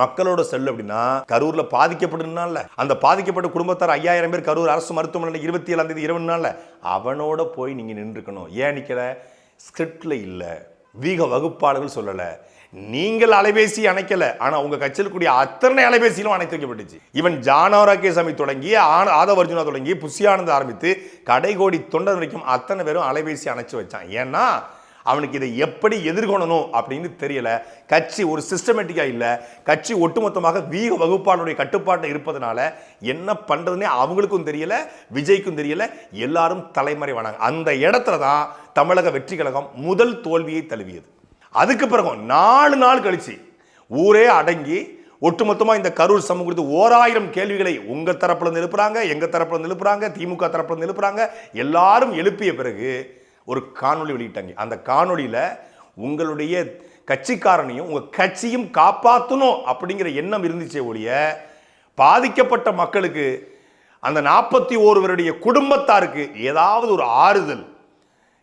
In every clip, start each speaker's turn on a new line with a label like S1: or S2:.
S1: மக்களோட செல் அப்படின்னா கரூர்ல பாதிக்கப்பட்டதுனால அந்த பாதிக்கப்பட்ட குடும்பத்தார் 5000 பேர் கரூர் அரசு மருத்துவமனை 27ஆம் தேதி இரவு நாள்ல அவனோட போய் நீங்க நின்றுக்கணும். ஏன் நிக்கல? ஸ்கிரிப்ட்ல இல்ல, வீக வகுப்பாளர்கள் சொல்லல, நீங்கள் அலைபேசி அணைக்கல, ஆனா உங்க கட்சியில் கூடிய அத்தனை அலைபேசியிலும் அணைத்து வைக்கப்பட்டுச்சு. இவன் ஜானவராகேசாமி தொடங்கி ஆதவர்ஜுனா தொடங்கி புஷியானந்த் ஆரம்பித்து கடைகோடி தொண்டர் வரைக்கும் அத்தனை பேரும் அலைபேசி அணைச்சு வச்சான். ஏன்னா அவனுக்கு இதை எப்படி எதிர்கொள்ளணும் அப்படின்னு தெரியல. கட்சி ஒரு சிஸ்டமேட்டிக்கா இல்ல, கட்சி ஒட்டுமொத்தமாக வீக வகுப்பாளருடைய கட்டுப்பாட்டை இருப்பதனால என்ன பண்றதுன்னே அவங்களுக்கும் தெரியல, விஜய்க்கும் தெரியல, எல்லாரும் தலைமறைவானாங்க. அந்த இடத்துல தான் தமிழக வெற்றி கழகம் முதல் தோல்வியை தழுவியது. அதுக்கு பிறகு 4 நாள் கழிச்சு ஊரே அடங்கி ஒட்டுமொத்தமா இந்த கரூர் சமூகம் குறித்து 1000 கேள்விகளை உங்க தரப்புல இருந்து எழுப்புறாங்க, எங்க தரப்புல இருந்து எழுப்புறாங்க, திமுக தரப்புல இருந்து எழுப்புறாங்க. எல்லாரும் எழுப்பிய பிறகு ஒரு காணொளி வெளியிட்டாங்க. அந்த காணொளியில உங்களுடைய கட்சிக்காரனையும் உங்க கட்சியும் காப்பாற்றணும் அப்படிங்கிற எண்ணம் இருந்துச்சே ஒழிய பாதிக்கப்பட்ட மக்களுக்கு அந்த 41 பேருடைய குடும்பத்தாருக்கு ஏதாவது ஒரு ஆறுதல்,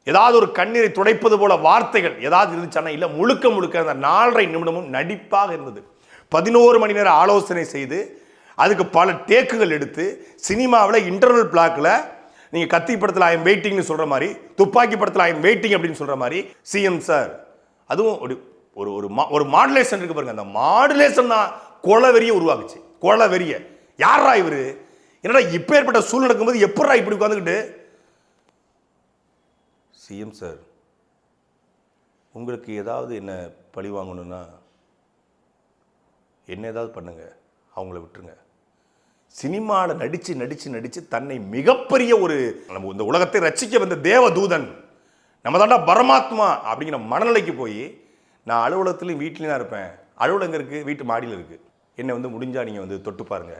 S1: ஏதாவது ஒரு கண்ணீரை துடைப்பது போல வார்த்தைகள் ஏதாவது இருந்துச்சானா இல்ல. முழுக்க முழுக்க அந்த 4.5 நிமிடமும் நடிப்பாக இருந்தது. 11 மணி நேரம் ஆலோசனை செய்து அதுக்கு பல டேக்குகள் எடுத்து சினிமாவில் இன்டர்வல் பிளாக்ல நீங்க கத்தி படத்தில் ஐ எம் வெயிட்டிங்னு சொல்ற மாதிரி, துப்பாக்கி படத்தில் ஐ எம் வெயிட்டிங் அப்படின்னு சொல்ற மாதிரி சிஎம் சார் அதுவும் ஒரு மாடுலேஷன் இருக்கு பாருங்க. அந்த மாடுலேஷன் தான் கொலவெறியை உருவாக்குச்சு. கொலவெறிய யாரா இவரு? என்னடா இப்ப ஏற்பட்ட சூழ்நிலை நடக்கும்போது எப்படா இப்படி உட்காந்துக்கிட்டு சிஎம் சார் உங்களுக்கு ஏதாவது என்ன பழி வாங்கணும்னா என்ன ஏதாவது பண்ணுங்க, அவங்கள விட்டுருங்க. சினிமாவில் நடிச்சு தன்னை மிகப்பெரிய ஒரு நம்ம இந்த உலகத்தை ரசிக்க வந்த தேவதூதன், நம்ம தாண்டா பரமாத்மா அப்படிங்கிற மனநிலைக்கு போய் நான் அலுவலகத்துலையும் வீட்லையும் தான் இருப்பேன், அலுவலகம் இருக்கு, வீட்டு மாடியில் இருக்கு, என்னை முடிஞ்சா நீங்க தொட்டு பாருங்க,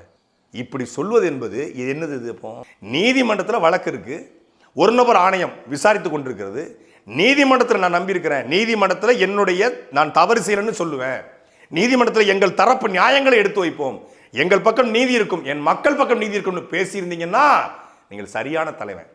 S1: இப்படி சொல்வது என்பது இது என்னது? இது அப்போ நீதிமன்றத்தில் வழக்கு இருக்கு, ஒரு நபர் ஆணையம் விசாரித்து கொண்டிருக்கிறது. நீதிமன்றத்தில் நான் நம்பி இருக்கிறேன், நீதிமன்றத்தில் நான் தவறு செய்யலன்னு சொல்லுவேன், நீதிமன்றத்தில் எங்கள் தரப்பு நியாயங்களை எடுத்து வைப்போம், எங்கள் பக்கம் நீதி இருக்கும், என் மக்கள் பக்கம் நீதி இருக்கும்னு பேசியிருந்தீங்கன்னா நீங்கள் சரியான தலைவன்.